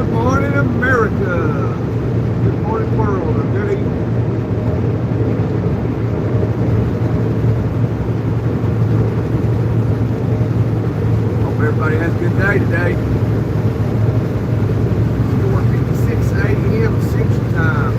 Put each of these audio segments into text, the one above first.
Good morning, America. Good morning, world. Or good evening. Hope everybody has a good day today. It's 4:56 a.m. Central Time.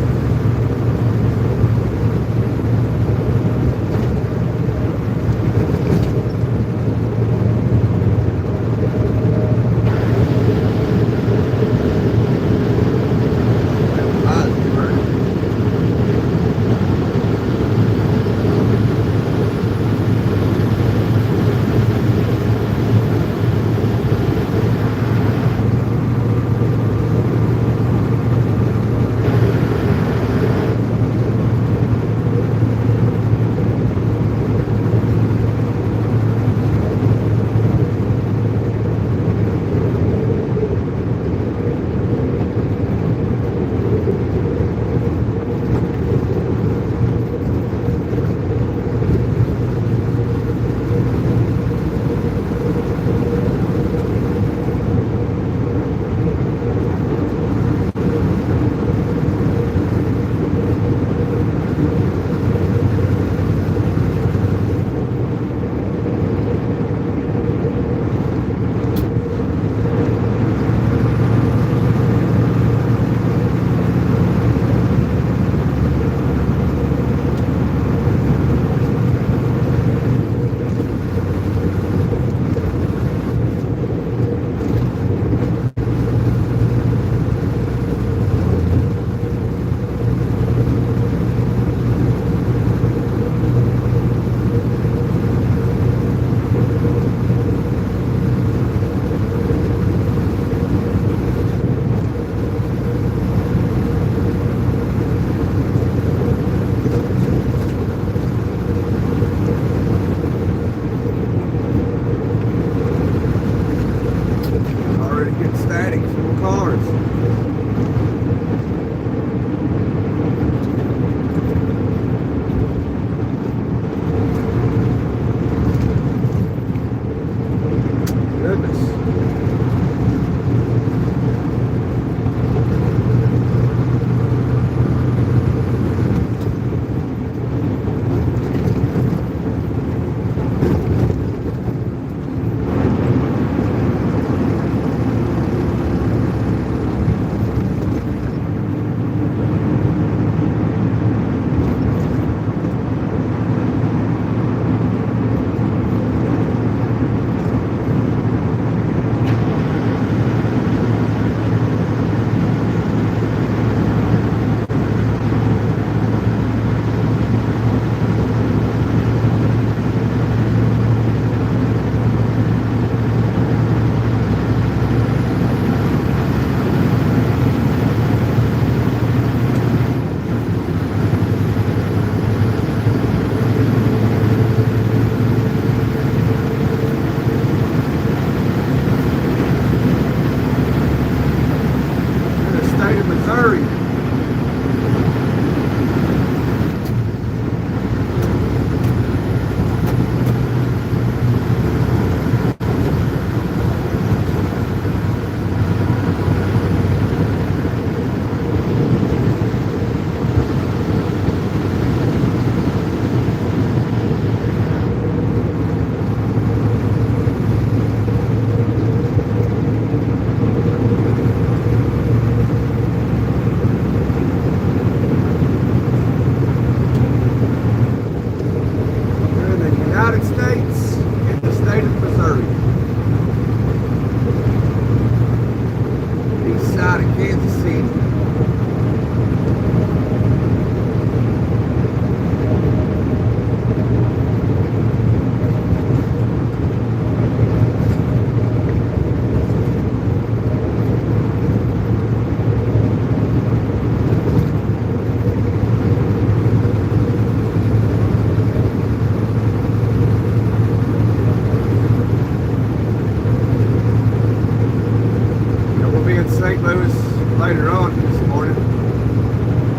Later on this morning,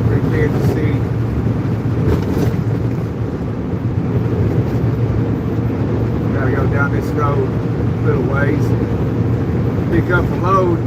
we're in Kansas City. Gotta go down this road a little ways, pick up a load.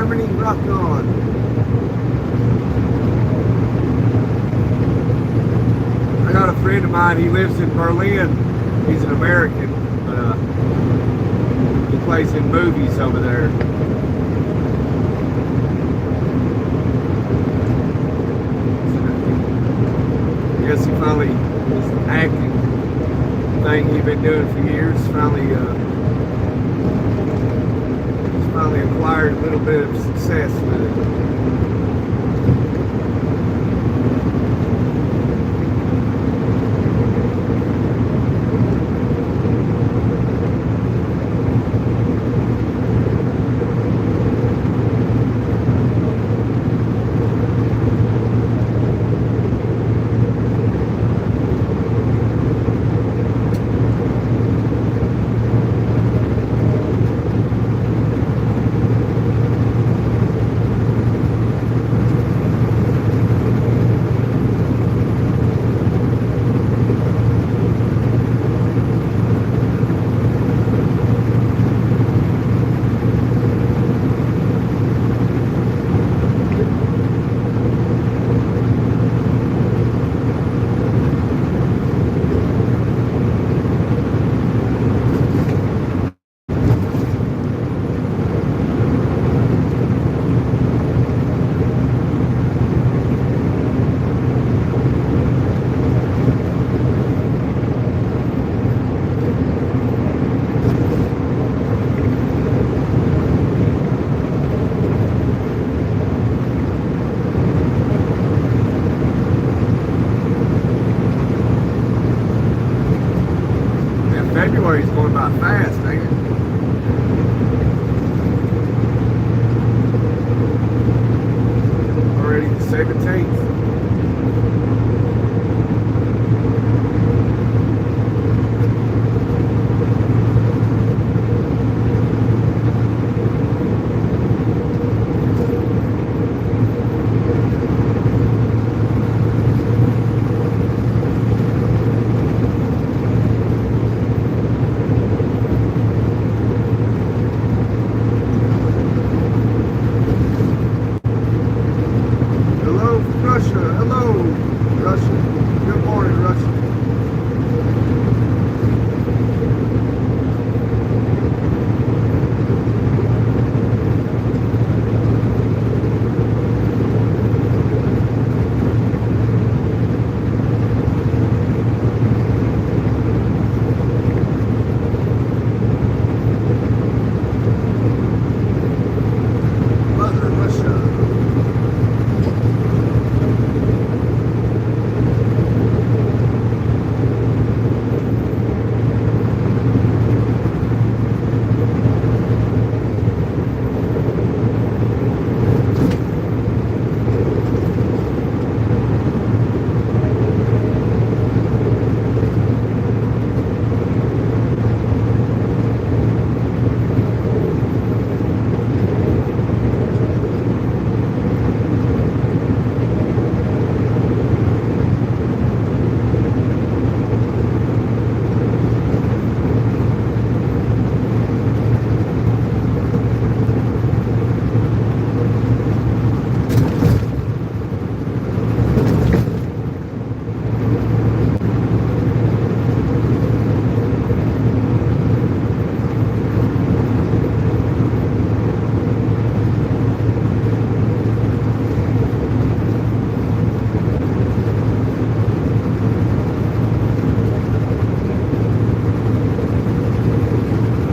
Germany, rock on. I got a friend of mine, he lives in Berlin. He's an American, but he plays in movies over there. I guess he finally, his acting thing he'd been doing for years, finally acquired a little bit of success with it. February's going by fast, ain't it? Already the 17th.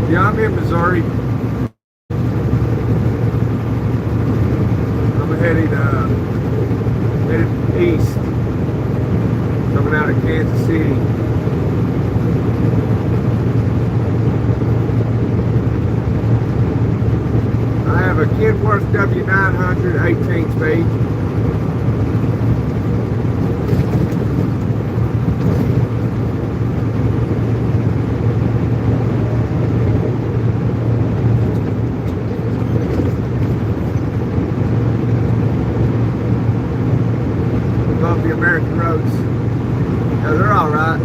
Yeah, I'm in Missouri. I'm headed east, coming out of Kansas City. I have a Kenworth W900 18 speed. The American roads. Now they're all right.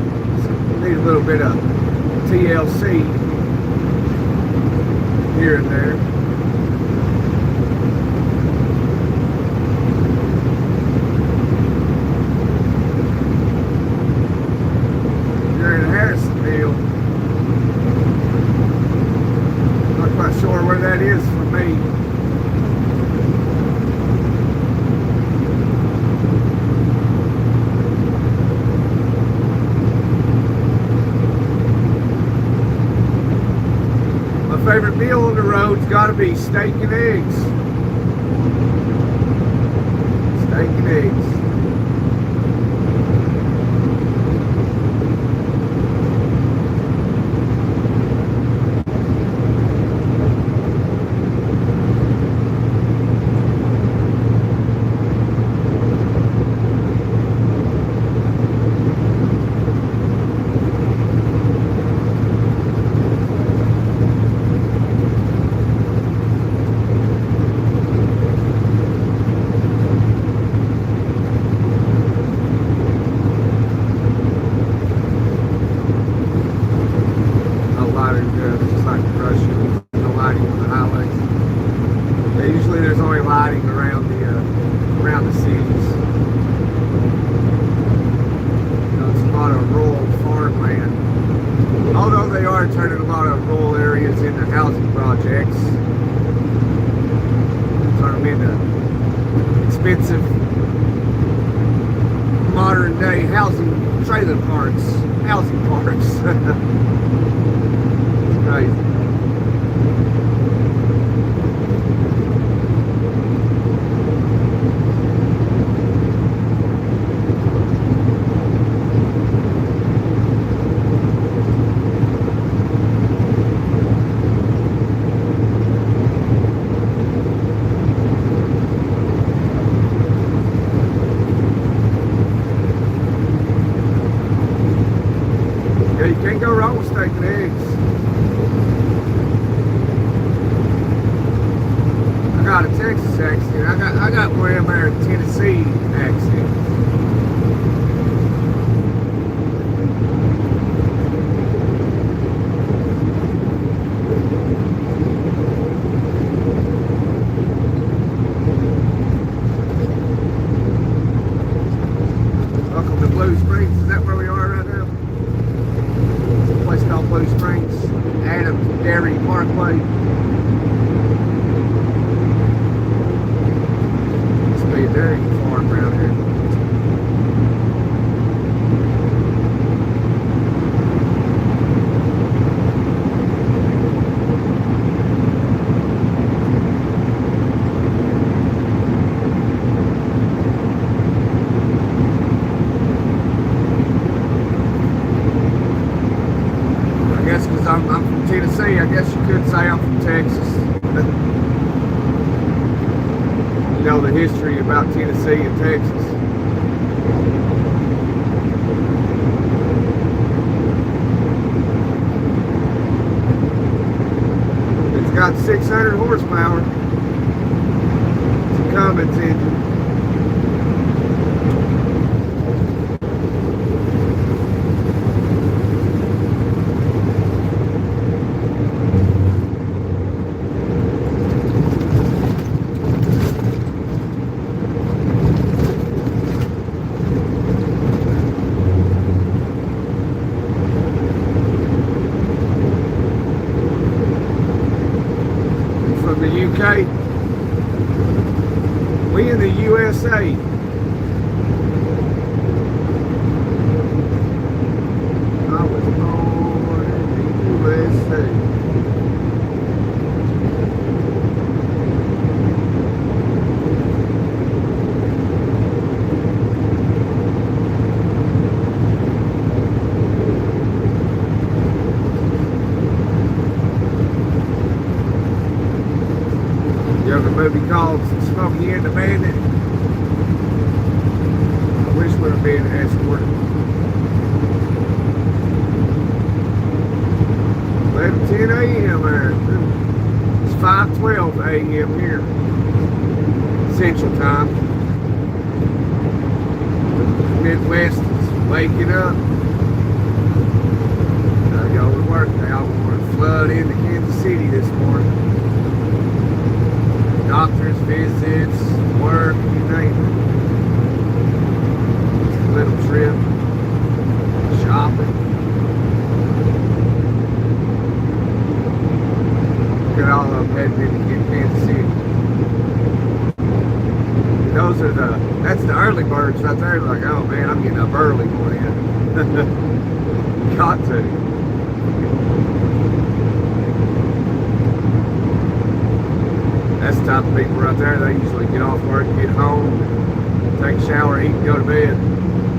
Need a little bit of TLC here and there. me. My favorite meal on the road's got to be steak and eggs. Steak and eggs. Just like Russia, no lighting on the highways. Yeah, usually there's only lighting around the cities. You know, it's a lot of rural farmland. Although they are turning a lot of rural areas into housing projects, turn them into expensive modern day housing trailer parks, housing parks. Crazy. Yeah, you can't go wrong with steak and eggs. I got a Texas accent. I got one of them Tennessee accent. Welcome to Blue Springs. Is that where we are right now? It's a place called Blue Springs. Adams Dairy Parkway. A dairy farm around here. I guess because I'm from Tennessee, I guess you could say I'm from Texas. You know the history about Tennessee and Texas. It's got 600 horsepower. It's a Cummins engine. From the UK. We in the USA. I was born in the USA. You have a movie called Smokey and the Bandit. I wish we would have been escorted. 11:10 a.m. there. It's 5:12 a.m. here. Central Time. The Midwest is waking up. Y'all to work. Y'all want to flood into Kansas City this morning. Doctors, visits, work, you name it. Just a little trip, shopping. Look at all all of them heading into Kansas City. That's the early birds right there. Like, oh man, I'm getting up early for you. Got to. That's the type of people right there. They usually get off work, get home, take a shower, eat, and go to bed.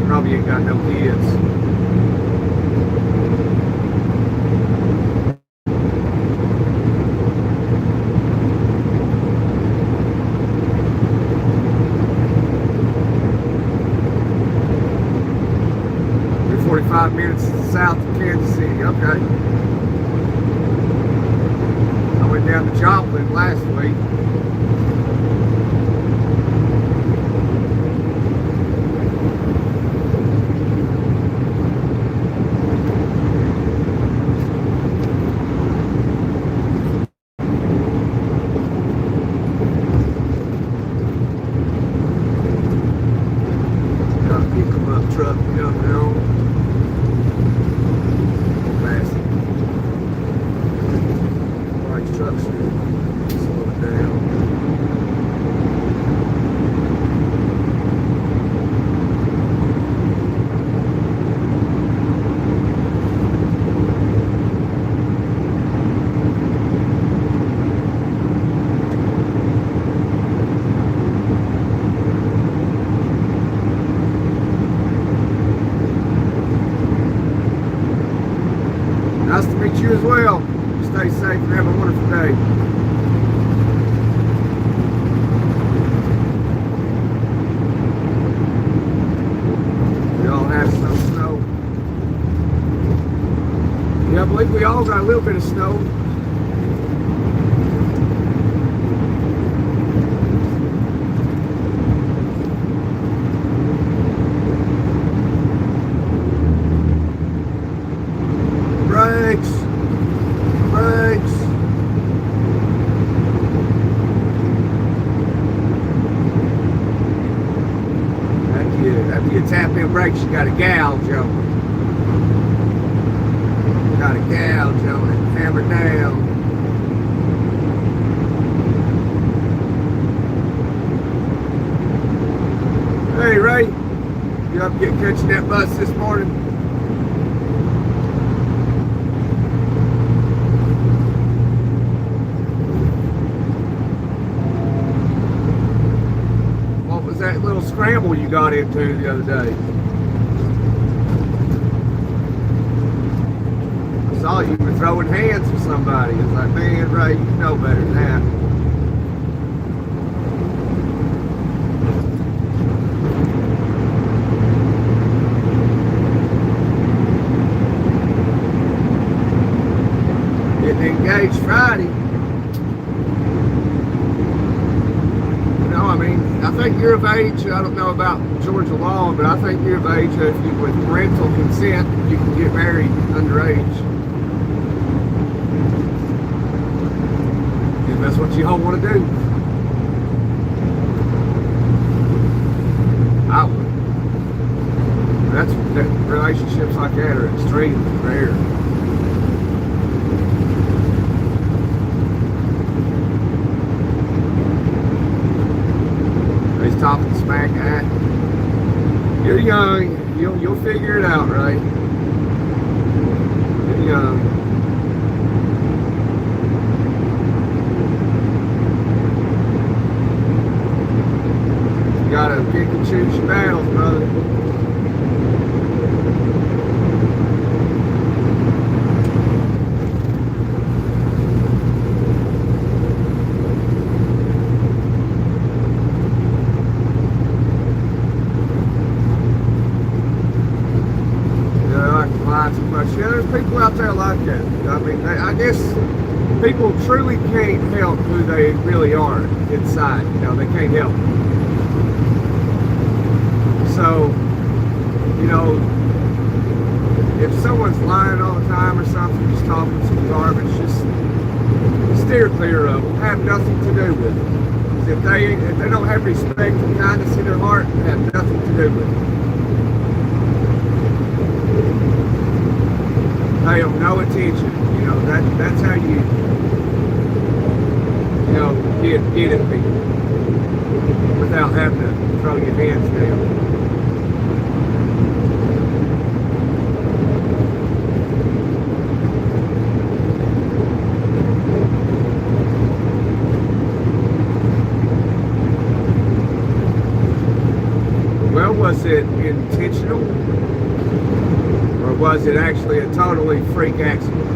Probably ain't got no kids. 45 minutes south of Kansas City. Okay. I went down to Joplin last week. Got a pickup truck coming on. Trucks slow it down. Nice to meet you as well. Stay safe and have a wonderful day. We all have some snow. Yeah, I believe we all got a little bit of snow. Brakes. After you tap in brakes, you got a gouge on it. Got a gouge on it. Hammer down. Hey Ray, you up catching that bus this morning? That little scramble you got into the other day. I saw you were throwing hands with somebody. It's like, man, Ray, you know better than that. Getting engaged Friday. I mean, I think you're of age, I don't know about Georgia law, but I think you're of age if you, with parental consent, you can get married underage. If that's what you all want to do. I would. Relationships like that are extremely rare. Talking smack at. You're young. You'll figure it out, right? You're young. You gotta pick and choose your battles, brother. Too much. Yeah, there's people out there like that. I mean, I guess people truly can't help who they really are inside. You know, they can't help it. So, you know, if someone's lying all the time or something, just talking some garbage, just steer clear of them. Have nothing to do with it. If they don't have respect and kindness in their heart, have nothing to do with it. Pay them no attention. You know, that's how you get at people without having to throw your hands down. Well, was it intentional, or was it actually a totally freak accident?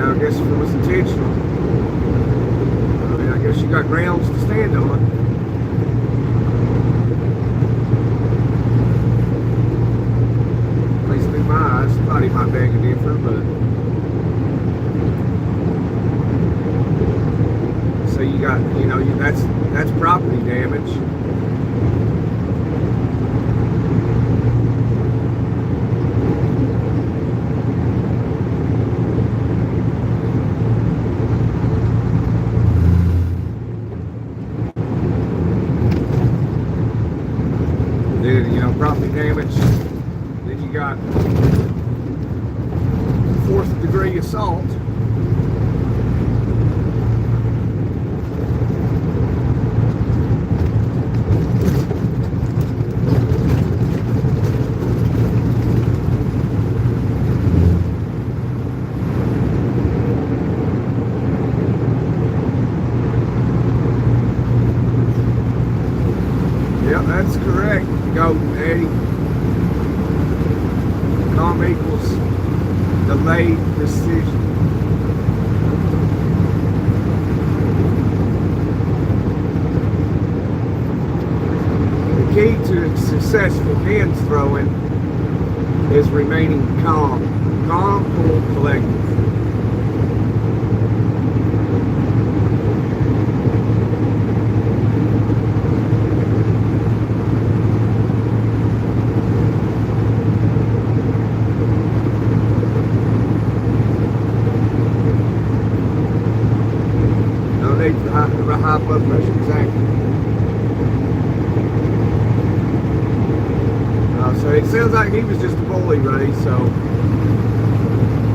I guess if it was intentional, I guess you got grounds to stand on. At least in my eyes, somebody might beg a different, but so you got, that's property damage. Property damage. Then you got 4th degree assault. Yep, that's correct. Go, Eddie. COM equals delayed precision. The key to successful hands throwing is remaining calm. Calm, cool, collected. High blood pressure, exactly. So it sounds like he was just a bully, Ray. So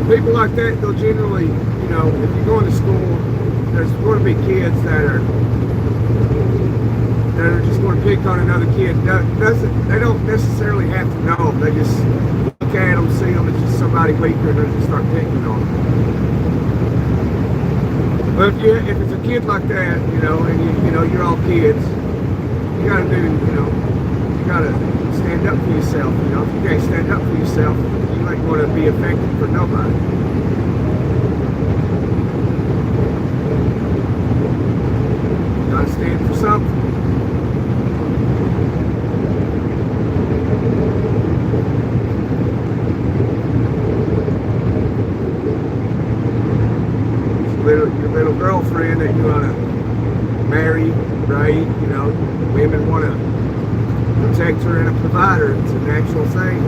people like that, they'll generally, if you're going to school, there's going to be kids that are just going to pick on another kid. They don't necessarily have to know them. They just look at them, see them as just somebody weaker, and they just start picking on them. But if it's a kid like that, and you're all kids, you gotta do, you gotta stand up for yourself. If you can't stand up for yourself, you ain't gonna be effective for nobody. You gotta stand for something. Your little girlfriend that you want to marry, right? Women want to protect her and a provider. It's a natural thing.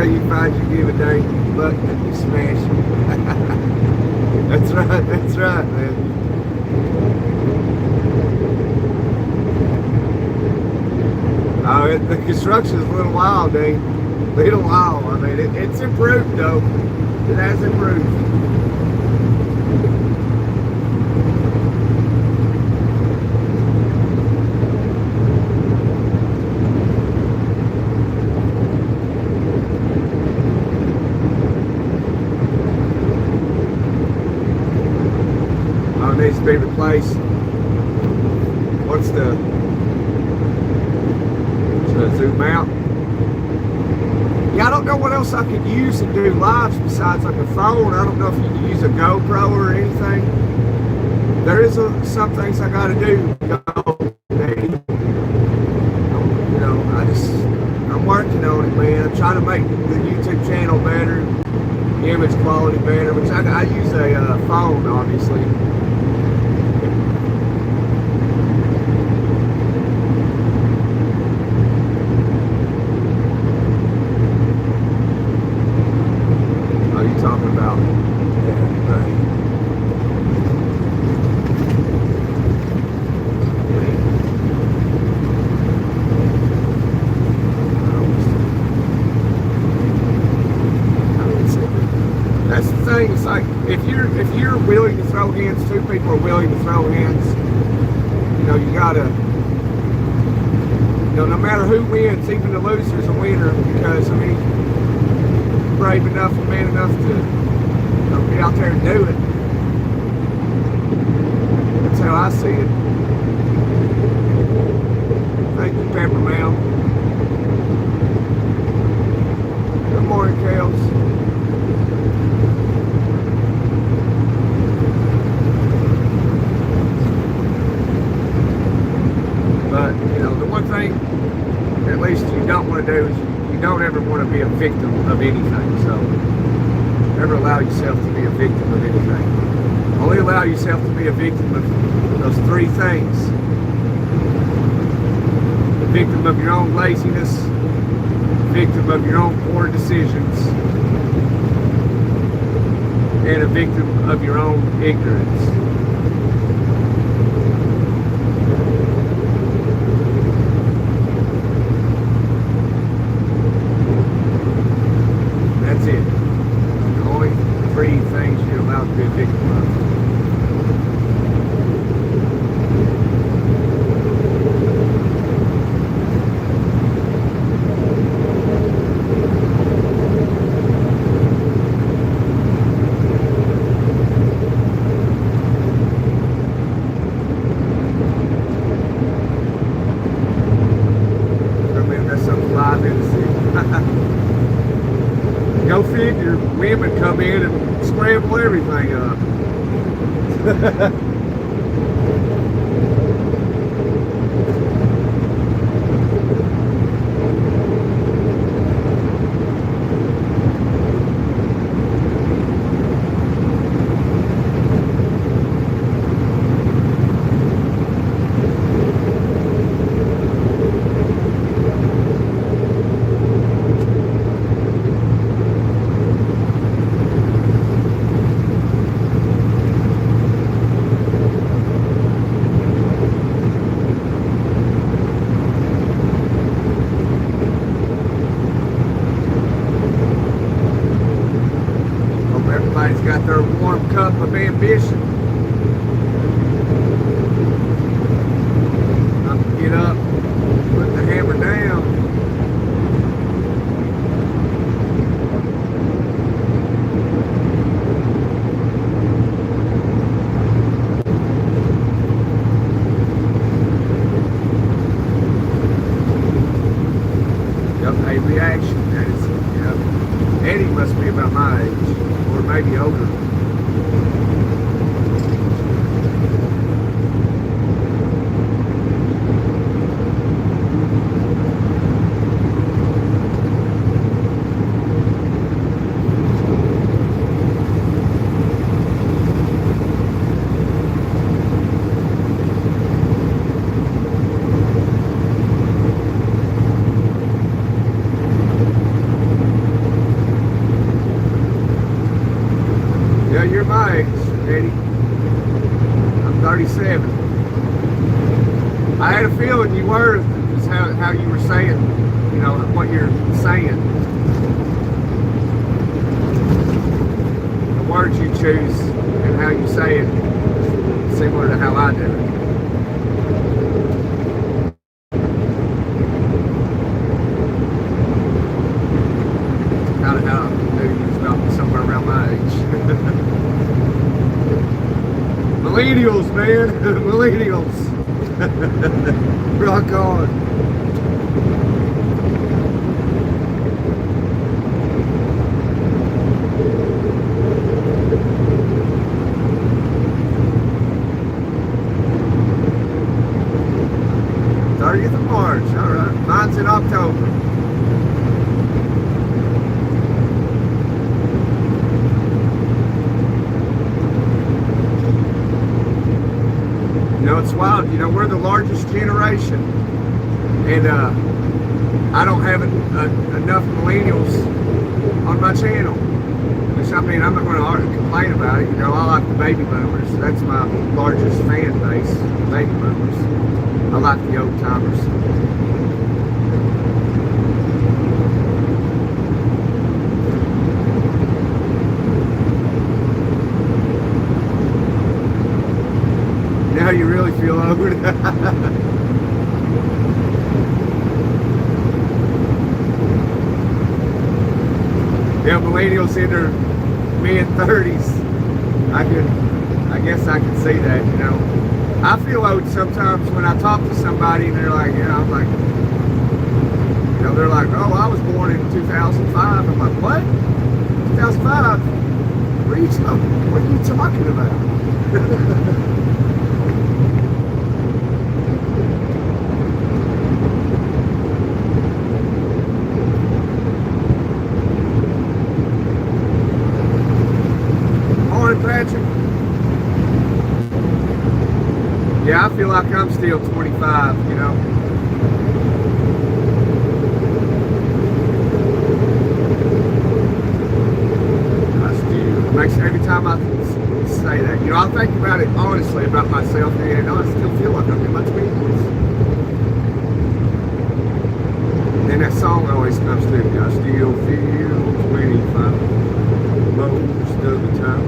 You find you give a dang butt and you smash it. That's right, man. The construction is a little wild, Dave. Little wild. I mean, it's improved, though. It has improved. Oh, it needs to be replaced. What's the... zoom out. Yeah, I don't know what else I could use to do lives besides like a phone. I don't know if you can use a GoPro or anything. There is some things I got to do. I'm working on it, man. I'm trying to make the YouTube channel better, image quality better, which I use a phone, obviously. thing. It's like if you're willing to throw hands, two people are willing to throw hands. You gotta. No matter who wins, even the loser's a winner, because brave enough and man enough to get out there and do it. That's how I see it. Thank you, Pepper Mel. Good morning, Kels. But, the one thing at least you don't want to do is you don't ever want to be a victim of anything. So, never allow yourself to be a victim of anything. Only allow yourself to be a victim of those three things. A victim of your own laziness, a victim of your own poor decisions, and a victim of your own ignorance. That's it. The only three things you're allowed to be a victim of. Go figure, women come in and scramble everything up. Everybody's got their warm cup of ambition. Time to get up, put the hammer down. Yep, a reaction. That is, Eddie must be about my age. Or maybe older. Yeah, you're my age, Eddie. I'm 37. I had a feeling you were, just how you were saying, what you're saying. The words you choose and how you say it, similar to how I do it. Kind of how I do is about somewhere around my age. Millennials, man. Millennials. Rock on. '30th of March. All right. Mine's in October. It's wild. We're the largest generation, and I don't have enough millennials on my channel. Which, I'm not going to complain about it. I like the baby boomers. That's my largest fan base, baby boomers. I like the old timers. really feel old. Yeah, millennials in their mid-30s. I guess I can see that, you know. I feel old sometimes when I talk to somebody and they're like, you know, I'm like, you know, they're like, oh, I was born in 2005. I'm like, what? 2005? What are you talking about? Patrick. Yeah, I feel like I'm still 25, you know. I still, makes every time I say that, you know, I think about it honestly about myself, and I still feel like I'm in my 20s. And then that song always comes through me. I still feel 25 most of the time.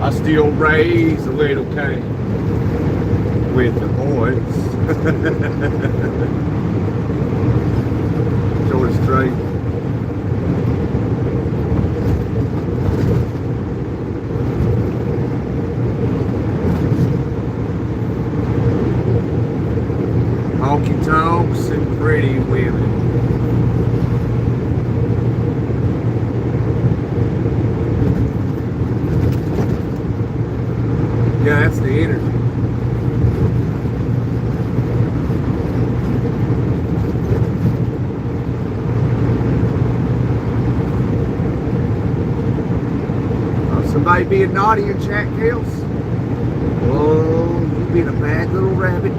I still raise a little cane with the boys. George Strait. Honky tonks and pretty women. Yeah, that's the energy. Oh, somebody being naughty in chat kills? Oh, you being a bad little rabbit.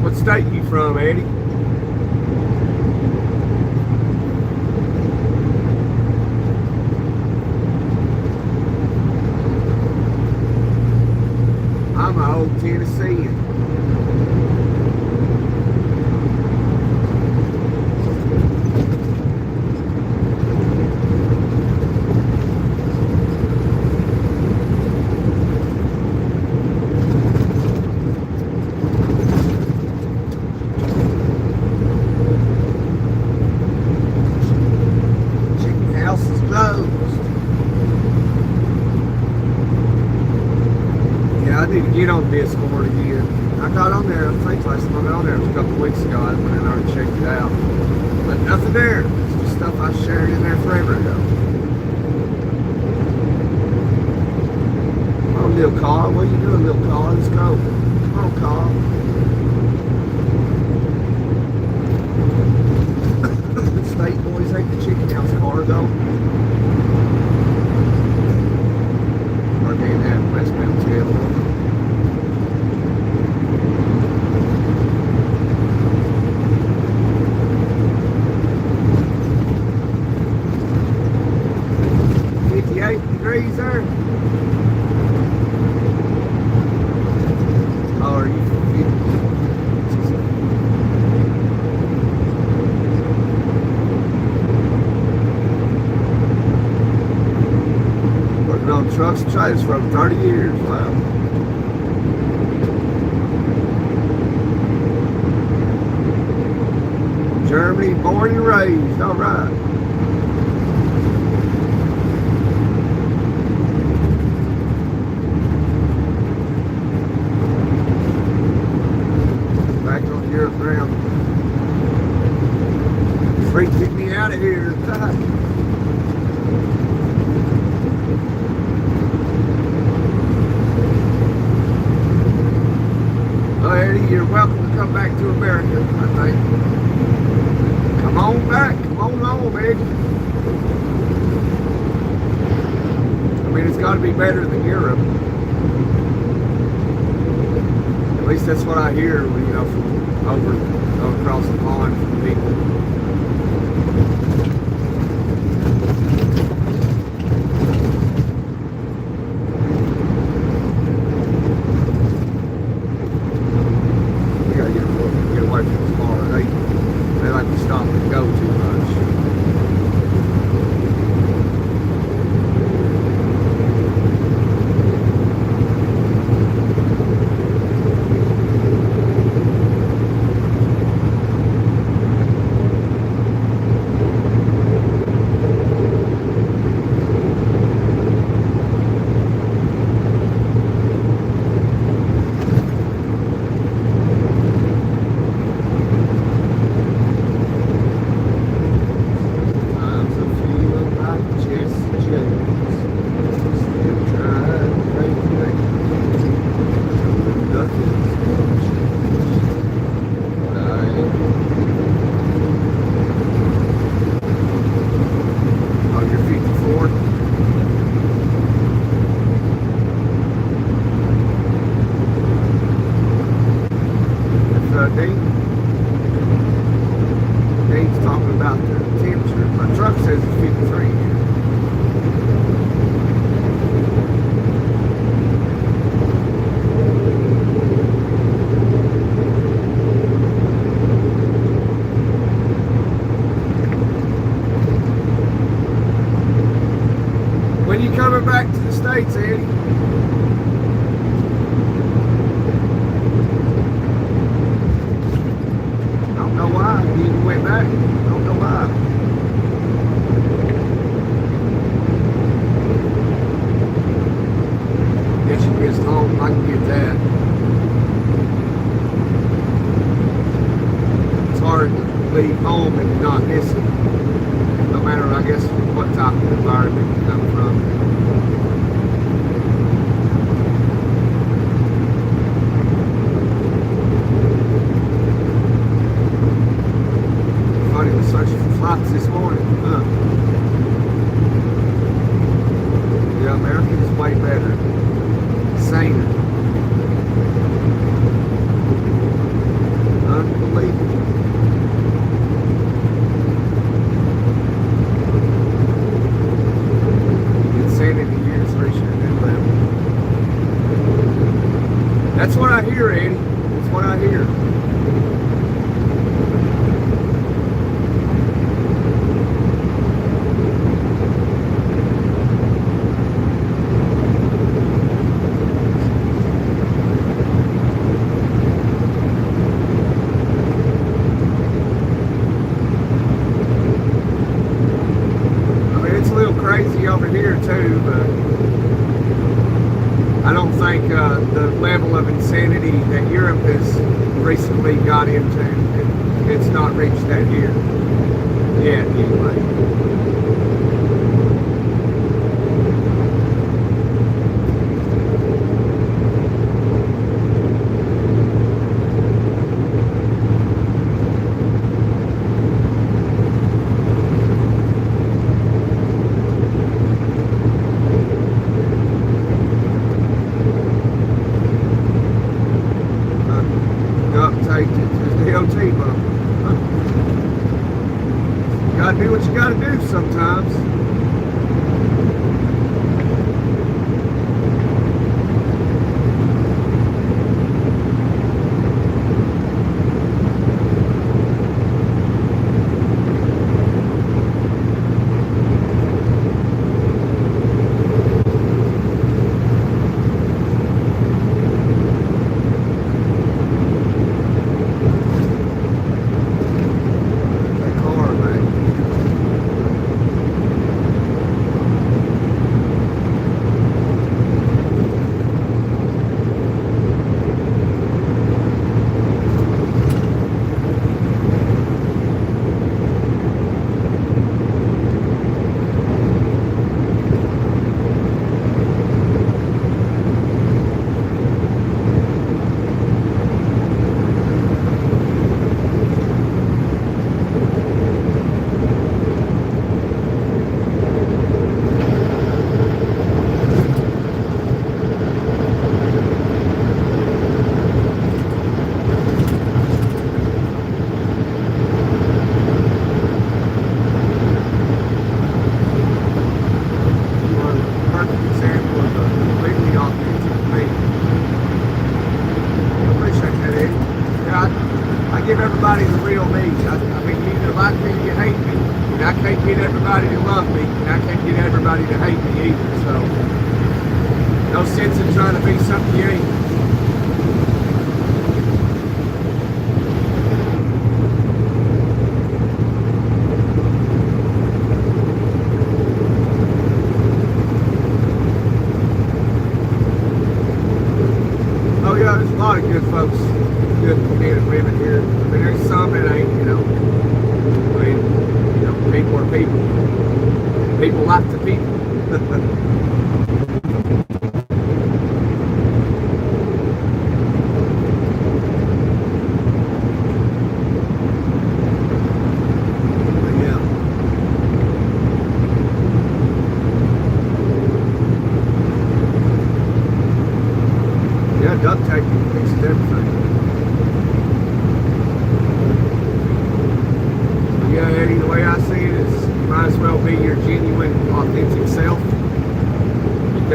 What state you from, Eddie? I'm an old Tennessean. Chicken house is closed. I need to get on Discord again. I got on there, I think last time I got on there was a couple of weeks ago. I went in there and checked it out. But nothing there. It's just stuff I shared in there forever ago. Oh, little car. What are you doing, little car? Let's go. Come on, car. State boys hate the chicken house car, though. Or they have westbound tail. Degrees there. Oh, are you? Working on trucks and trailers for 30 years. Wow. Germany, born and raised. All right. Around. Freak, get me out of here. Oh, Eddie, you're welcome to come back to America, I think. Come on back. Come on home, Eddie. I mean, it's got to be better than Europe. At least that's what I hear, you know, from over across the pond from people. We gotta get away from this car. They like to stop and go too much. Dean's talking about the temperature. My truck says it's 53 here. When you coming back to the States, Eddie? I don't know why. You even went back. I don't know why. Guess you missed home. I can get that. It's hard to leave home and not miss it. No matter, I guess, what type of environment you come from. Funny, was searching for flights this morning. Yeah, American is way better. Saner. Unbelievable. That's what I hear, Eddie. That's what I hear. I mean, it's a little crazy over here too, but I don't think the level of insanity that Europe has recently got into, it's not reached that here yet anyway. Gotta do what you gotta do sometimes. Give everybody the real me. I mean, you either like me or you hate me. And I can't get everybody to love me, and I can't get everybody to hate me either. So, no sense in trying to be something you ain't. Oh yeah, there's a lot of good folks, good men and women here. I mean, there's some that ain't, I mean, people are people. People like the people. Duct tape fixes everything.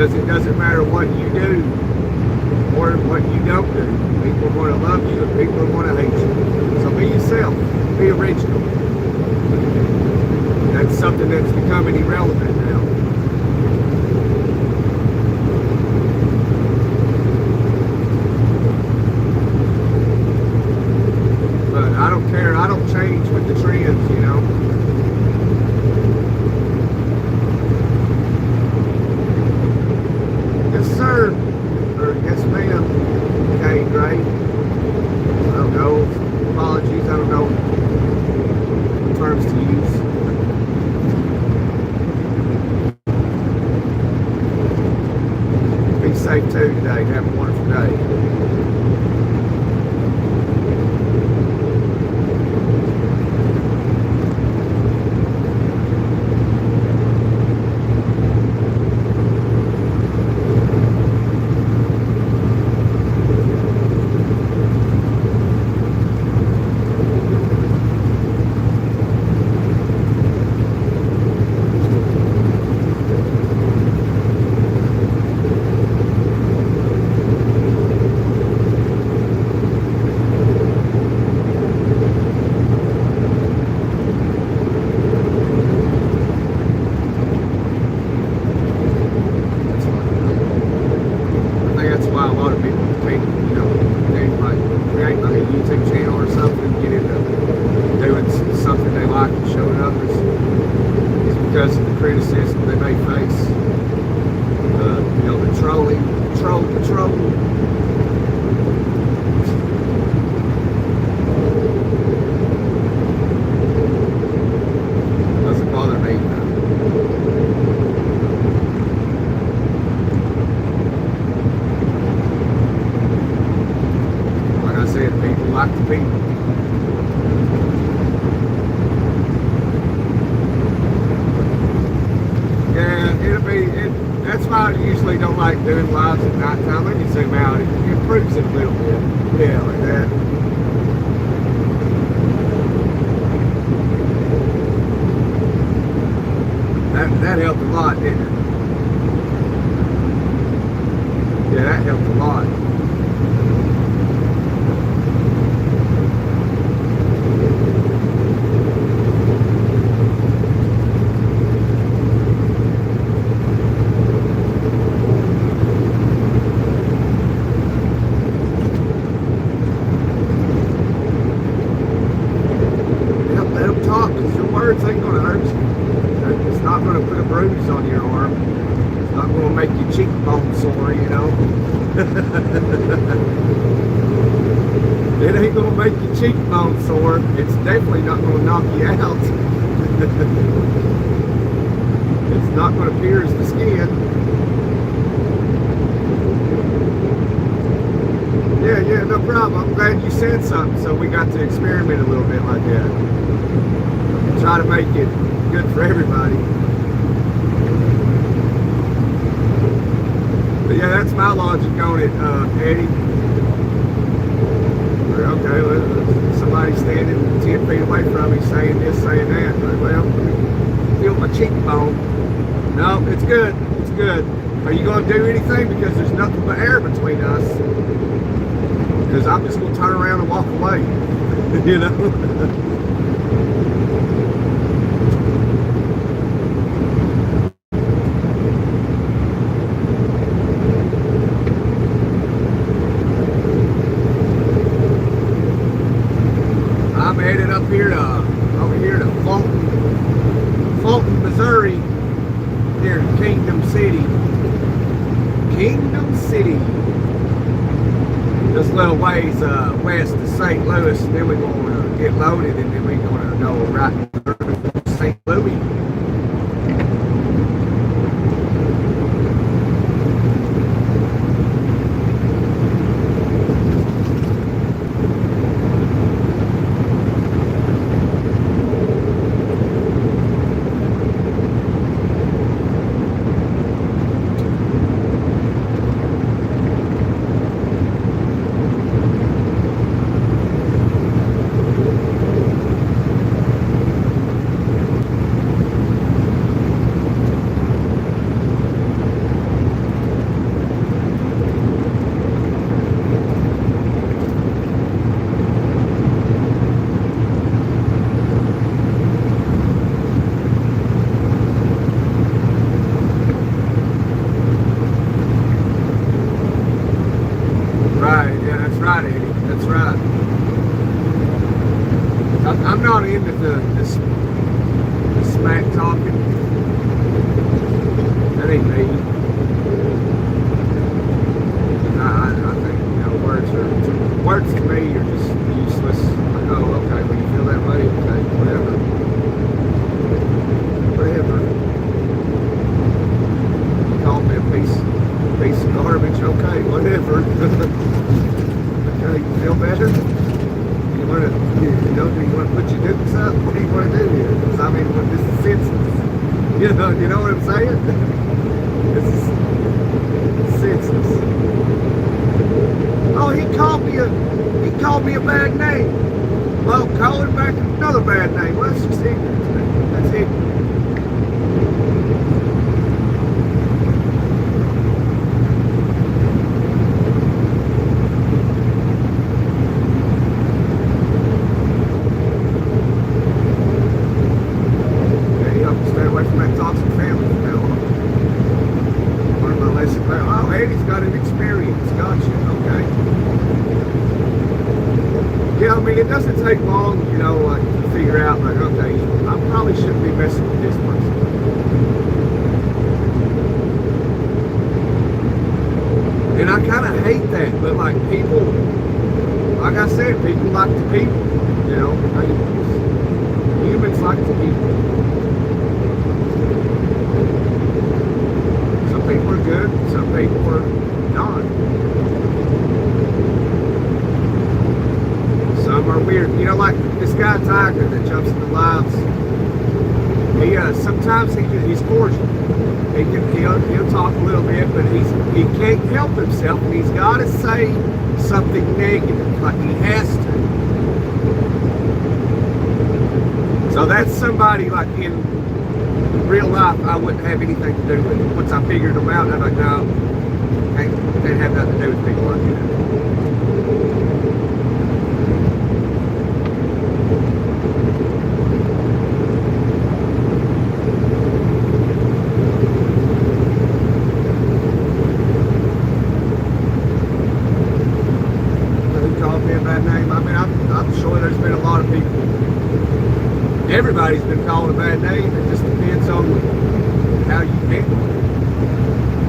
because it doesn't matter what you do or what you don't do. People are going to love you and people are going to hate you. So be yourself. Be original. That's something that's becoming irrelevant now. But I don't care. I don't change with the trends, you know. Yes, sir. Or yes, ma'am. Okay, great. I don't know. Apologies. I don't know what terms to use. Be safe too today. Have a wonderful day. That's why I usually don't like doing lives at nighttime. Let me zoom out. It improves it a little bit. Yeah, like that. That helped a lot, didn't it? Yeah, that helped a lot. On your arm. It's not going to make your cheekbone sore, you know. It ain't going to make your cheekbone sore. It's definitely not going to knock you out. It's not going to pierce the skin. Yeah, no problem. I'm glad you said something, so we got to experiment a little bit like that. Try to make it good for everybody. But yeah, that's my logic on it, Eddie. Okay, well, somebody standing 10 feet away from me saying this, saying that. Well, feel my cheekbone. No, it's good. It's good. Are you going to do anything? Because there's nothing but air between us. Because I'm just going to turn around and walk away. You know? I'm headed up here to over here to Fulton, Missouri, here in Kingdom City. Just a little ways west of St. Louis, and then we're going to get loaded, and then we're going to go right to St. Louis. not into the smack talking. That ain't me. I think, words to me are just useless. Like, oh, okay, well, you feel that way? Okay, whatever. You call me a piece of garbage, okay, whatever. Okay, you feel better? Do you want to put your dukes up? What do you want to do here? Because I mean, this is senseless. You know what I'm saying? This is senseless. Oh, he called me a bad name. Well, call him back another bad name. Well, that's just ignorance. That's ignorance. It doesn't take long, like to figure out, like, okay, I probably shouldn't be messing with this person. And I kind of hate that, but like people, like I said, people like to people, humans like to people. Some people are good, some people are not. Some are weird. Like this guy Tiger that jumps in the lives. Sometimes he's cordial. He'll talk a little bit, but he can't help himself, and he's got to say something negative, like he has to. So that's somebody like in real life I wouldn't have anything to do with. Once I figured them out, I'm like, no, can't have nothing to do with people like that. Everybody's been called a bad name. It just depends on how you handle it,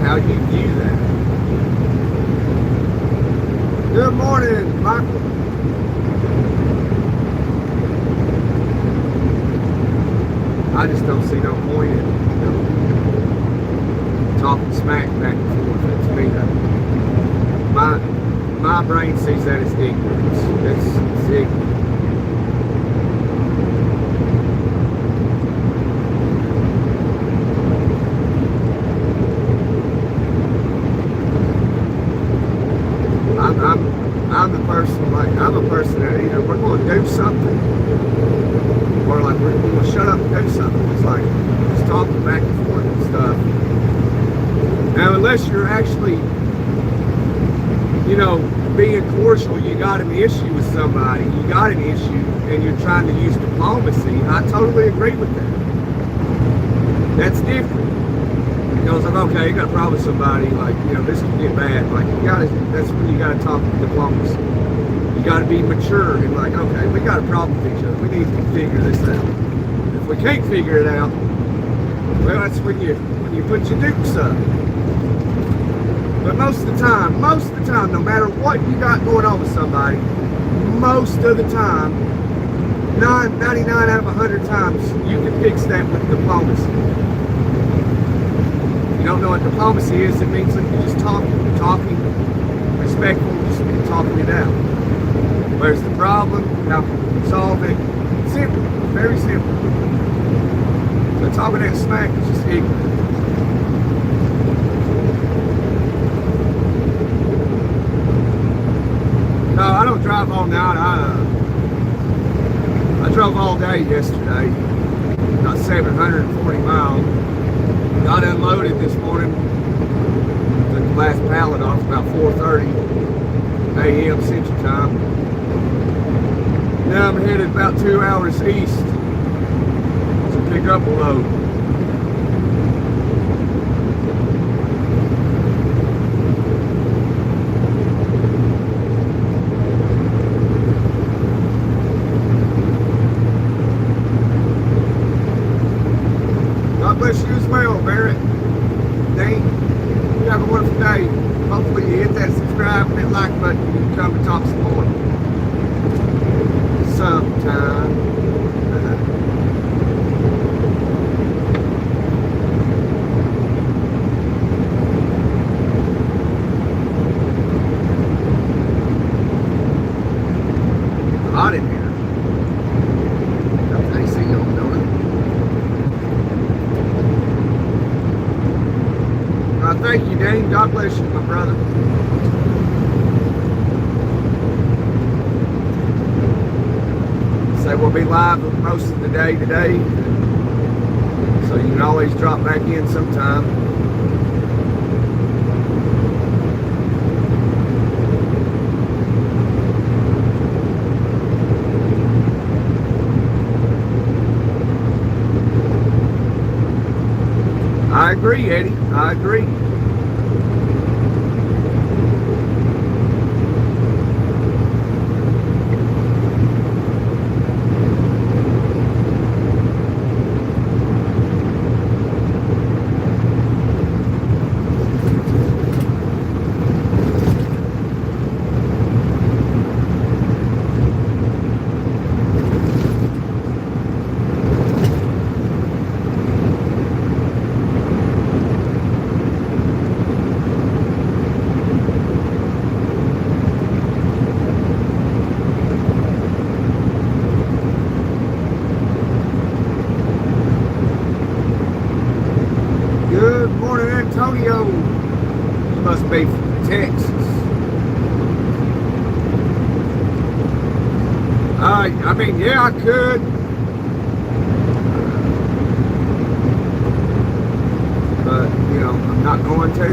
how you view that. Good morning, Michael. I just don't see no point in talking smack back and forth. To me, my brain sees that as ignorance. It's ignorance. I'm a person that either we're going to do something or like we're going to shut up and do something. It's like just talking back and forth and stuff. Now, unless you're actually, being cordial, you got an issue with somebody, you got an issue, and you're trying to use diplomacy, I totally agree with that. That's different. Because I'm okay, you got a problem with somebody, like, this can get bad. Like, that's when you gotta talk diplomacy. You gotta be mature and like, okay, we got a problem with each other. We need to figure this out. If we can't figure it out, well, that's when you put your dukes up. But most of the time, no matter what you got going on with somebody, most of the time, 99 out of 100 times, you can fix that with diplomacy. You don't know what diplomacy is, it means that you're just talking respectful, just talking it out. Where's the problem? How can we solve it? Simple, very simple. But talking that smack is just ignorant. No, I don't drive all night. I drove all day yesterday, about 740 miles. Got unloaded this morning. Took the last pallet off about 4:30 a.m. Central Time. Now I'm headed about 2 hours east to pick up a load. AC on, don't it? Thank you, Dane. God bless you, my brother. So we'll be live most of the day today, so you can always drop back in sometime. I agree, Eddie. I agree. Antonio, you must be from Texas. I mean, yeah, I could. But, you know, I'm not going to.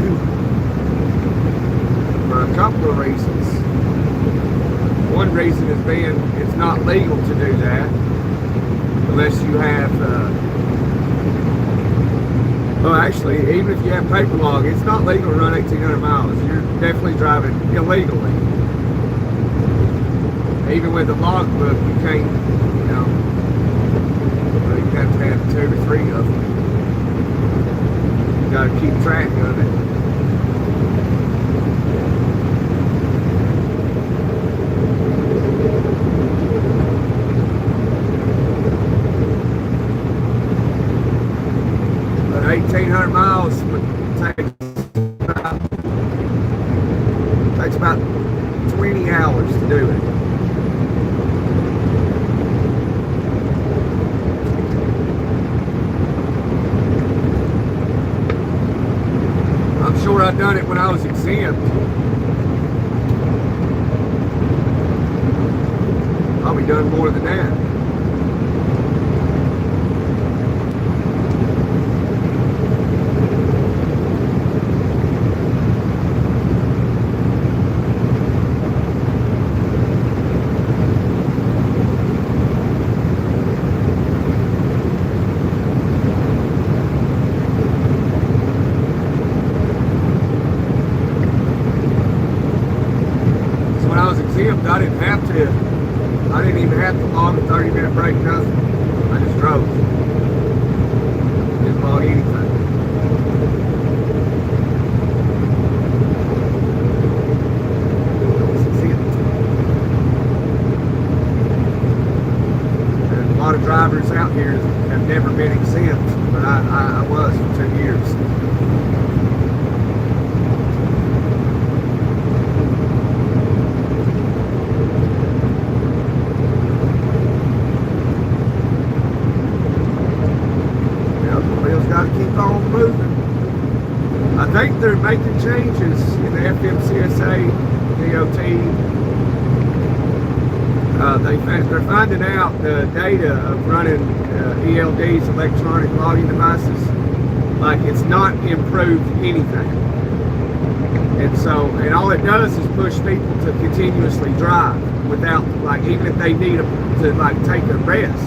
For a couple of reasons. One reason is being it's not legal to do that. Unless you have... well, actually, even if you have paper log, it's not legal to run 1,800 miles. You're definitely driving illegally. Even with the log book, you can't, you know, well, you have to have 2 or 3 of them. You got to keep track of it. But 1,800 miles takes about 20 hours to do it. I'm sure I've done it when I was exempt. Probably done more than that. I didn't have to. I didn't even have to log a 30-minute break, nothing. I just drove. Didn't log anything. And a lot of drivers out here have never been exempt, but I was for 2 years. Keep on moving. I think they're making changes in the FMCSA, DOT. They're finding out the data of running ELDs, electronic logging devices, like it's not improved anything. And so, and all it does is push people to continuously drive without, like, even if they need to like take a rest,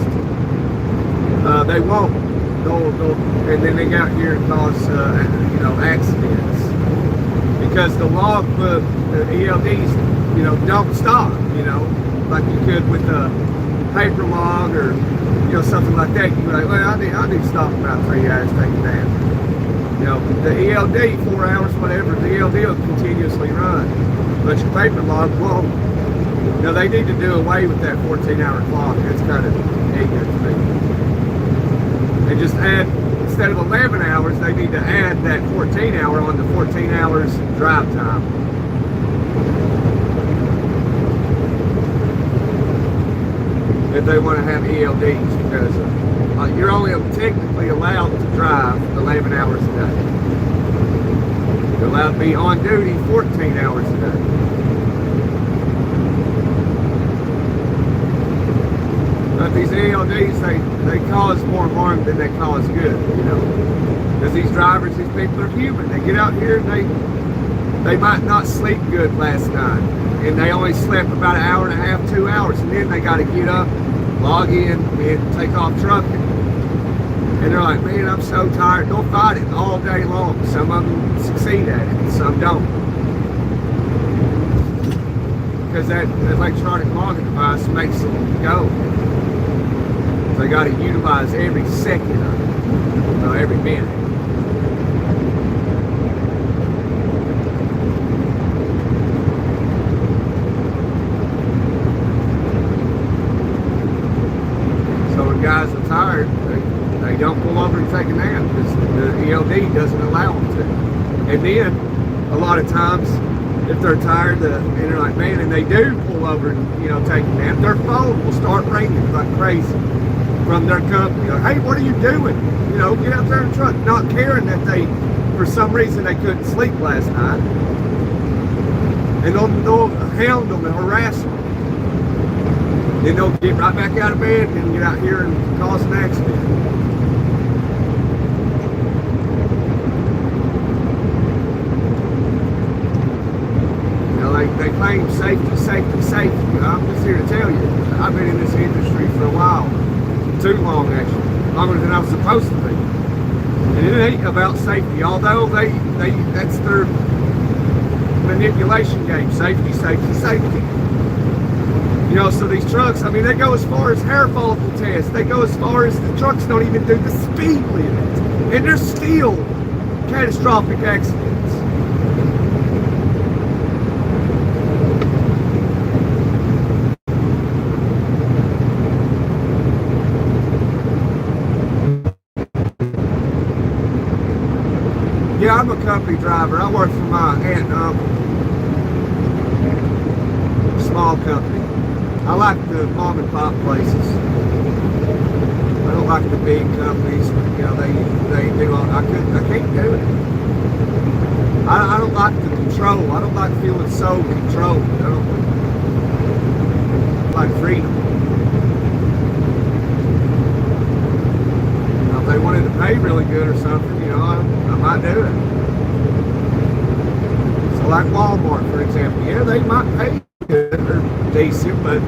they won't. And then they got here and cause, you know, accidents. Because the logbook, the ELDs, you know, don't stop, you know, like you could with a paper log or, you know, something like that. You're like, well, I need to stop about 3 hours, take a nap. You know, the ELD, 4 hours, whatever, the ELD will continuously run. But your paper log won't. You know, they need to do away with that 14-hour clock. That's kind of ignorant to me. They just add, instead of 11 hours, they need to add that 14-hour on the 14 hours drive time. if they want to have ELDs, because you're only technically allowed to drive 11 hours a day. You're allowed to be on duty 14 hours a day. But these ELDs, they cause more harm than they cause good, you know. Because these drivers, these people are human. They get out here and they might not sleep good last night. And they only slept about an hour and a half, 2 hours. And then they got to get up, log in, and take off trucking. And they're like, man, I'm so tired. They'll fight it all day long. Some of them succeed at it, and some don't. Because that electronic logging device makes them go. They got to utilize every second of it, or every minute. So when guys are tired, they don't pull over and take a nap because the ELD doesn't allow them to. And then a lot of times, if they're tired, and they're like, man, and they do pull over and, you know, take a nap, their phone will start ringing like crazy from their company. Like, hey, what are you doing? You know, get out there in the truck. Not caring that they, for some reason, they couldn't sleep last night. And they'll hound them and harass them. Then they'll get right back out of bed and get out here and cause an accident. They claim safety, safety, safety. I'm just here to tell you, I've been in this industry for a while. Too long, actually. Longer than I was supposed to be. And it ain't about safety, although that's their manipulation game. Safety, safety, safety. You know, so these trucks, I mean, they go as far as hair follicle tests. They go as far as the trucks don't even do the speed limit. And there's still catastrophic accidents. Yeah, I'm a company driver. I work for my aunt and uncle. Small company. I like the mom and pop places. I don't like the big companies. You know, they do all, I can't do it. I don't like the control. I don't like feeling so controlled. I don't like freedom. Now, if they wanted to pay really good or something, you know, I might do it. So like Walmart, for example, yeah, they might pay good or decent, but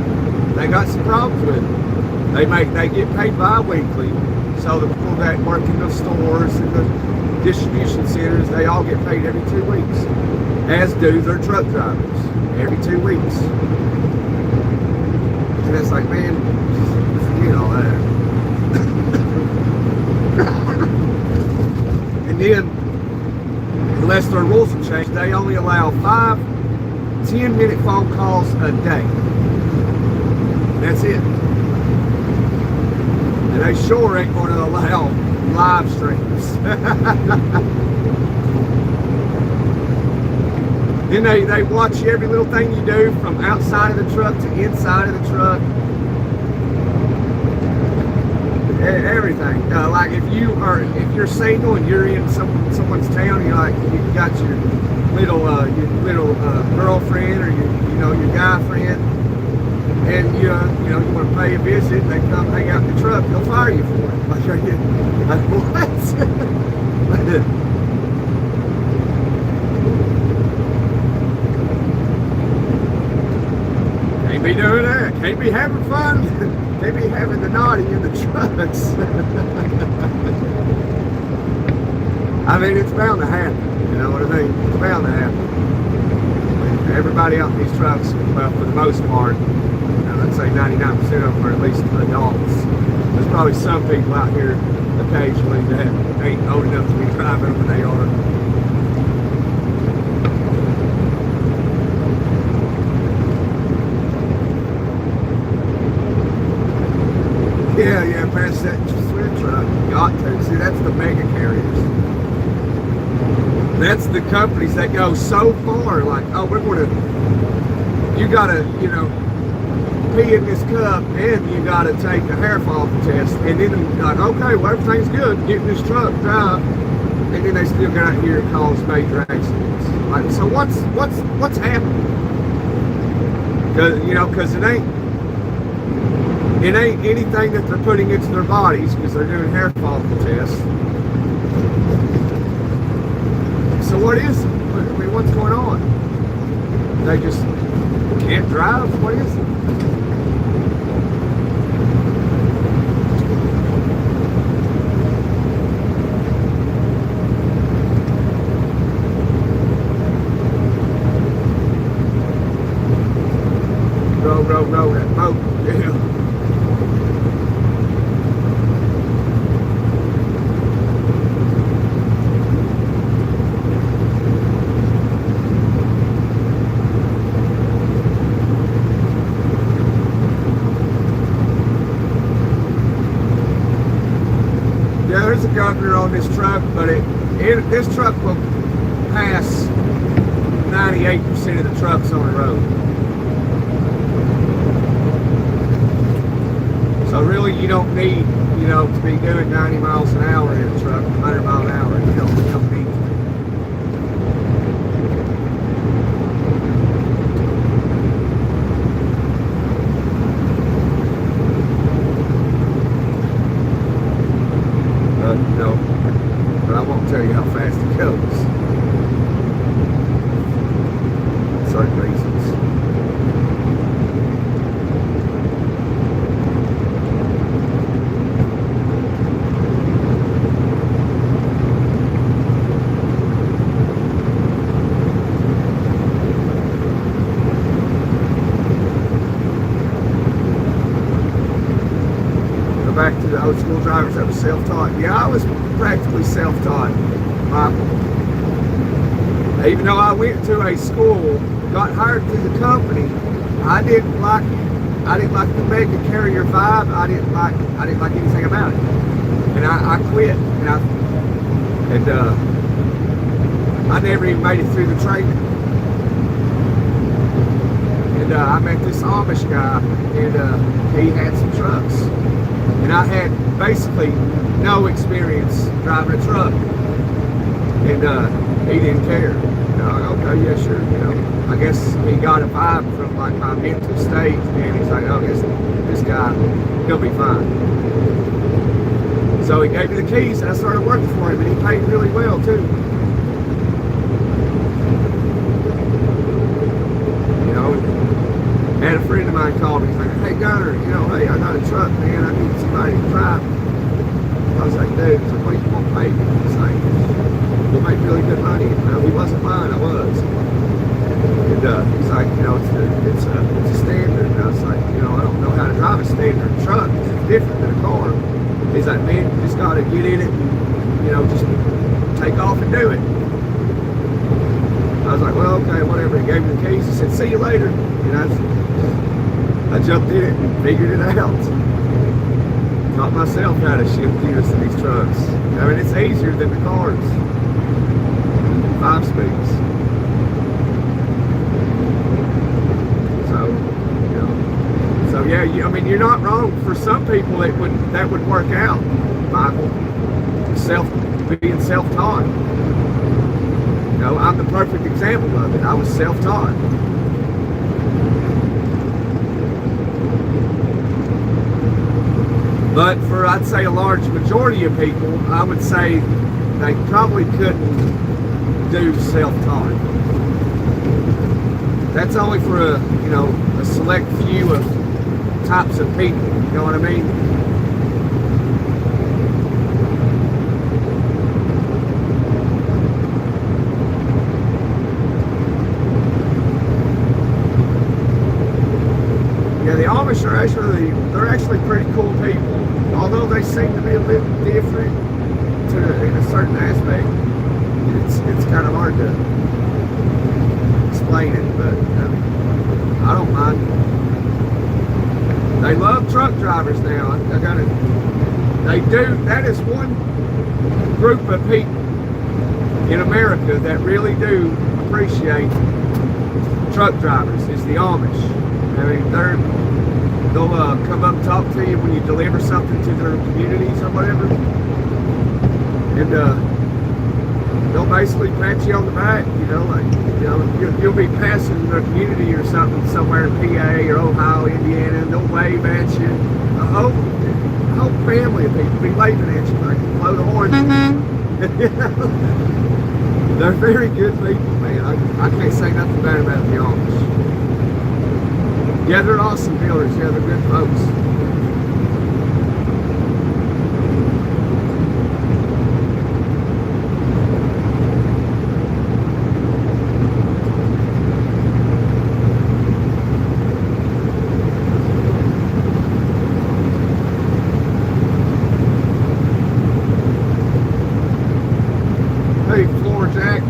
they got some problems with it. They get paid bi-weekly. So the people that work in the stores and the distribution centers, they all get paid every 2 weeks. As do their truck drivers, every 2 weeks. And it's like, man, forget all that. And then, unless their rules have changed, they only allow 5 10-minute phone calls a day. That's it. And they sure ain't going to allow live streams. Then they watch every little thing you do from outside of the truck to inside of the truck. Everything. Like if you're single and you're in someone's town, you got your little girlfriend or your guy friend, and you want to pay a visit, and they come hang out in the truck, they'll fire you for it. Like what? Can't be doing that. Can't be having fun. Can't be having the naughty in the trucks. I mean, it's bound to happen. You know what I mean? It's bound to happen. Everybody out in these trucks, well, for the most part, I'd say 99% of them are at least adults. There's probably some people out here occasionally that ain't old enough to be driving when they are. Yeah, pass that swim truck. You got to. See, that's the mega carriers. That's the companies that go so far, like, oh, we're going to, you got to, pee in this cup and you got to take a hair follicle test, and then like, okay, well, everything's good, get in this truck, drive, and then they still get out here and cause major accidents. Like, so what's happening? Because it ain't anything that they're putting into their bodies, because they're doing hair follicle tests. So what is it? I mean, what's going on? They just can't drive? What is it? Row, that boat. Yeah. There's a governor on this truck, but this truck will pass 98% of the trucks on the road. So really, you don't need, to be doing 90 miles an hour in a truck, 100 miles an hour. You don't need to. But I won't tell you how fast it goes. Certain reasons. Back to the old school drivers that was self-taught. Yeah, I was practically self-taught. Even though I went to a school, got hired through the company, I didn't like the mega carrier vibe. I didn't like anything about it, and I quit. And I never even made it through the training. And I met this Amish guy, and he had some trucks. And I had basically no experience driving a truck, and he didn't care. Okay, yeah, sure. I guess he got a vibe from like my mental state, and he's like, oh, this guy, he'll be fine. So he gave me the keys, and I started working for him, and he paid really well too. I had a friend of mine called me. He's like, hey, Gunner, hey, I got a truck, man. I need somebody to drive. I was like, dude, what do you want to pay me? He's like, we'll make really good money. He wasn't lying, I was. And he's like, it's a standard. And I was like, I don't know how to drive a standard truck. It's different than a car. He's like, man, you just got to get in it and, just take off and do it. I was like, well, okay, whatever. He gave me the keys. He said, see you later. I jumped in it and figured it out. Taught myself how to shift gears in these trucks. I mean, it's easier than the cars. 5 speeds. So yeah, you're not wrong. For some people, that would work out, Michael. Being self-taught. I'm the perfect example of it. I was self-taught. But for, I'd say, a large majority of people, I would say they probably couldn't do self-taught. That's only for a select few of types of people. You know what I mean? Yeah, the Amish they're actually pretty cool people. Although they seem to be a bit different in a certain aspect, it's kind of hard to explain it, but I don't mind. They love truck drivers now. They do. That is one group of people in America that really do appreciate truck drivers. Is the Amish. I mean, they'll come up and talk to you when you deliver something to their communities or whatever. And they'll basically pat you on the back, you know, like, you know, you'll be passing their community or something somewhere in PA or Ohio, Indiana, and they'll wave at you. A whole family of people be waving at you, like, blow the horn. They're very good people, man. I can't say nothing bad about the Amish. Yeah, they're awesome builders. Yeah, they're good folks. Hey, Floor Jack.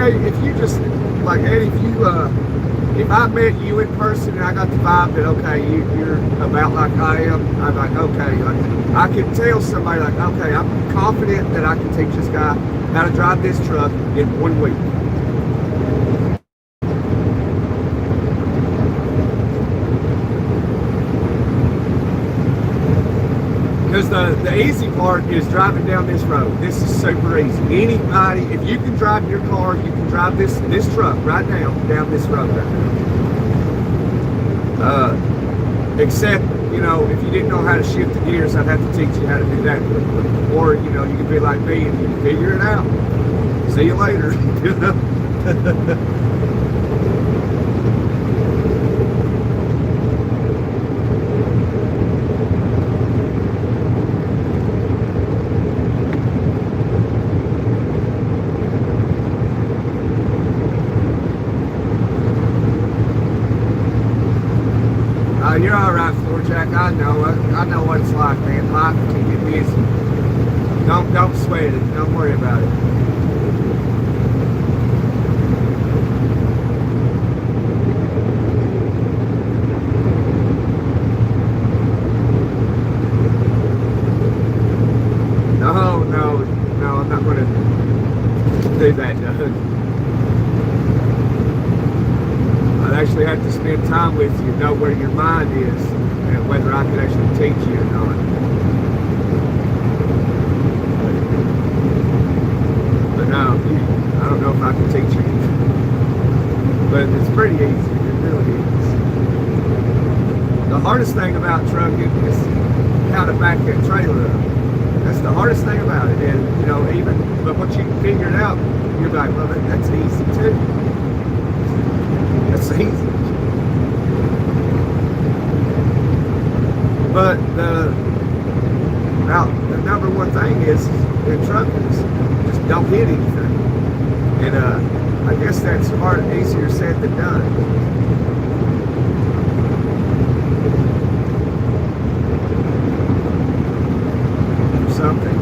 If you just like Eddie, if I met you in person and I got the vibe that okay, you're about like I am, I'm like okay, like I can tell somebody like okay, I'm confident that I can teach this guy how to drive this truck in 1 week. Because the easy part is driving down this road. This is super easy. Anybody, if you can drive your car, you can drive this truck right now down this road right now. Except, you know, if you didn't know how to shift the gears, I'd have to teach you how to do that quickly. Or, you know, you could be like me and you can figure it out. See you later. You're all right, Floor Jack. I know what it's like, man. Life can get busy. Don't sweat it. Don't worry about it. No, I'm not going to do that, Doug. I'd actually have to spend time with you, know where your mind is, and whether I could actually teach you or not. But no, I don't know if I can teach you. But it's pretty easy, it really is. The hardest thing about trucking is how to back that trailer up. That's the hardest thing about it. And, you know, but once you can figure it out, you're like, well, that's easy too. That's easy. But the number one thing is in trucking is just don't hit anything. And I guess that's easier said than done. Something.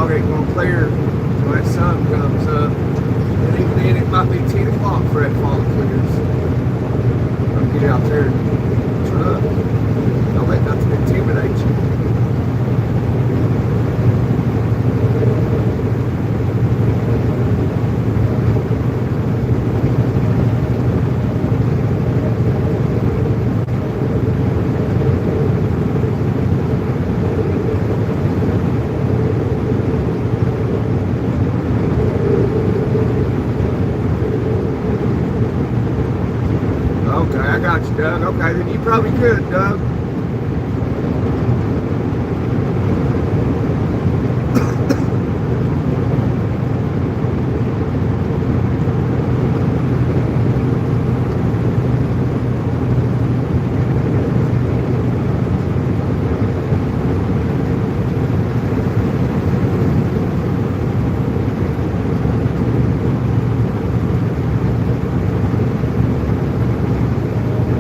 Ain't gonna clear till that sun comes up, and even then it might be 10 o'clock for that fog clears. I'll get out there and truck. Don't let nothing intimidate you. Okay, I got you, Doug. Okay, then you probably could, Doug.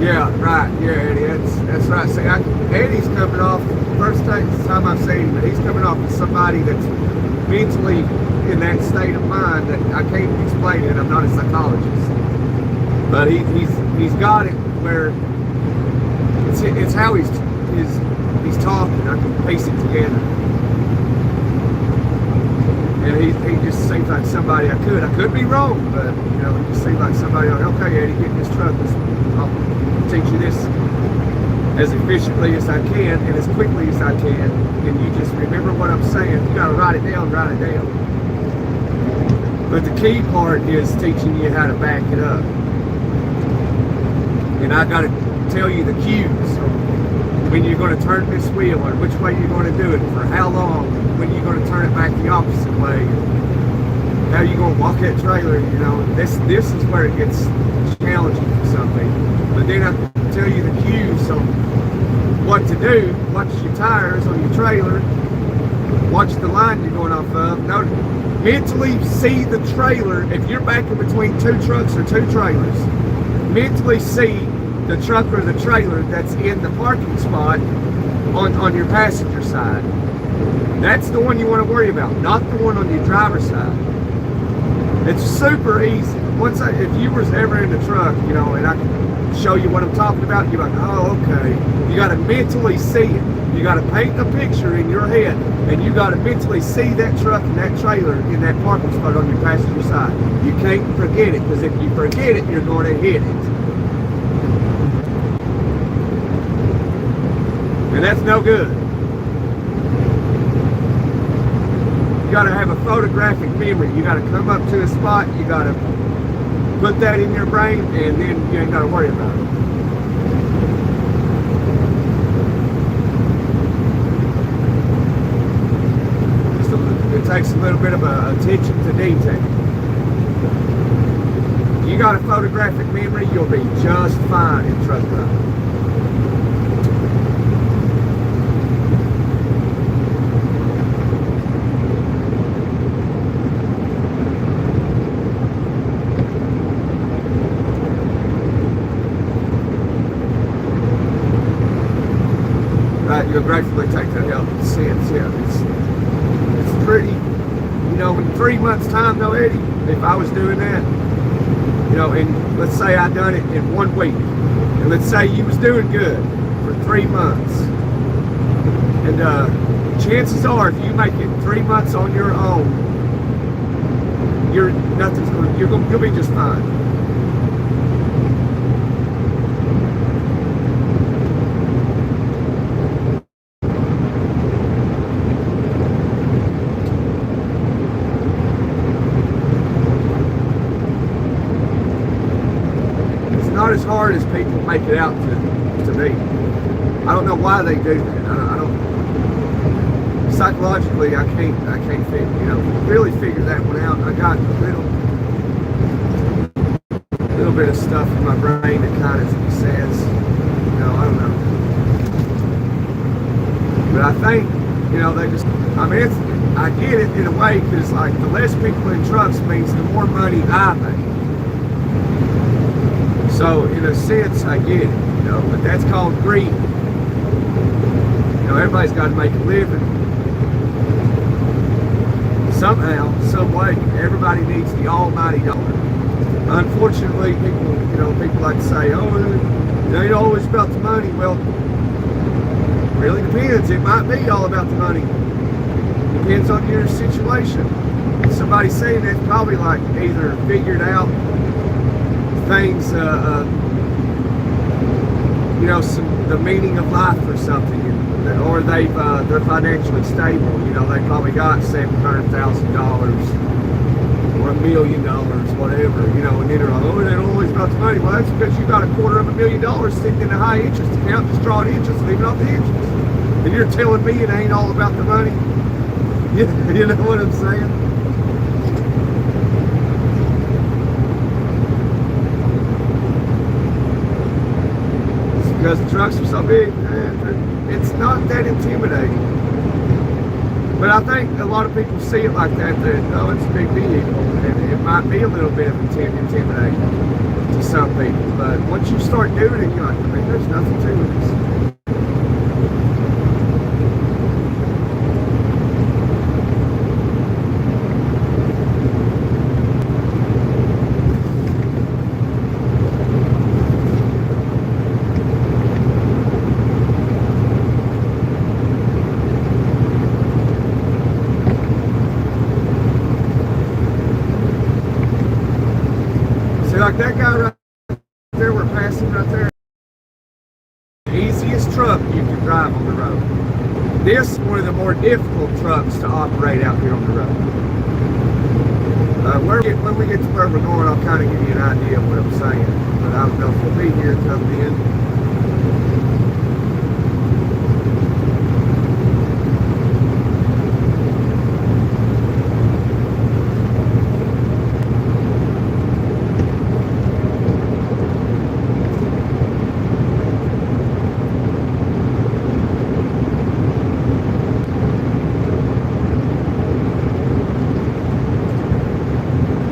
Yeah, right. Yeah, Eddie. That's right. mentally in that state of mind that I can't explain it. I'm not a psychologist, but he's got it where it's how he's talking. I can piece it together, and he just seems like somebody I could be wrong, but he just seems like somebody like, okay, Eddie, get in this truck. I'll teach you this as efficiently as I can and as quickly as I can, and you just remember what I'm saying. You got to write it down. But the key part is teaching you how to back it up, and I got to tell you the cues when you're going to turn this wheel, or which way you're going to do it, for how long, when you're going to turn it back the opposite way, how you're going to walk that trailer. This is where it gets challenging for some people. But then I can tell you the cues on what to do. Watch your tires on your trailer. Watch the line you're going off of. Mentally see the trailer. If you're back in between two trucks or two trailers, mentally see the truck or the trailer that's in the parking spot on your passenger side. That's the one you want to worry about, not the one on your driver's side. It's super easy. If you was ever in the truck, and I can show you what I'm talking about, you're like, oh, okay. You got to mentally see it. You got to paint a picture in your head, and you got to mentally see that truck and that trailer in that parking spot on your passenger side. You can't forget it, because if you forget it, you're going to hit it. And that's no good. You got to have a photographic memory. You got to come up to a spot, you got to put that in your brain, and then you ain't got to worry about it. It takes a little bit of attention to detail. You got a photographic memory, you'll be just fine in truck driving. Right, you'll gratefully take that help in sense. Yeah, it's pretty, in 3 months' time though, Eddie, if I was doing that, and let's say I done it in 1 week, and let's say you was doing good for 3 months, and chances are, if you make it 3 months on your own, you'll be just fine. Not as hard as people make it out to be. I don't know why they do that. I don't. Psychologically, I can't really figure that one out. I got a little bit of stuff in my brain that kind of says, I don't know. But I think, they just. I get it in a way, because like the less people in trucks means the more money I make. So in a sense, I get it, but that's called greed. Everybody's got to make a living. Somehow, some way, everybody needs the almighty dollar. Unfortunately, people like to say, oh, it ain't always about the money. Well, it really depends. It might be all about the money. Depends on your situation. Somebody saying that's probably like either figured out things, the meaning of life or something, or they're financially stable. They probably got $700,000 or $1 million, whatever. And then they're like, oh, it ain't always about the money. Well, that's because you got $250,000 sitting in a high interest account, just drawing interest, leaving off the interest. And you're telling me it ain't all about the money? You know what I'm saying? Because the trucks are so big, it's not that intimidating. But I think a lot of people see it like that, it's a big vehicle, and it might be a little bit of intimidating to some people. But once you start doing it, you're like, there's nothing to this. that guy right there, we're passing right there. Easiest truck you can drive on the road. This is one of the more difficult trucks to operate out here on the road. When we get to where we're going, I'll kind of give you an idea of what I'm saying. But I don't know if we'll be here coming in.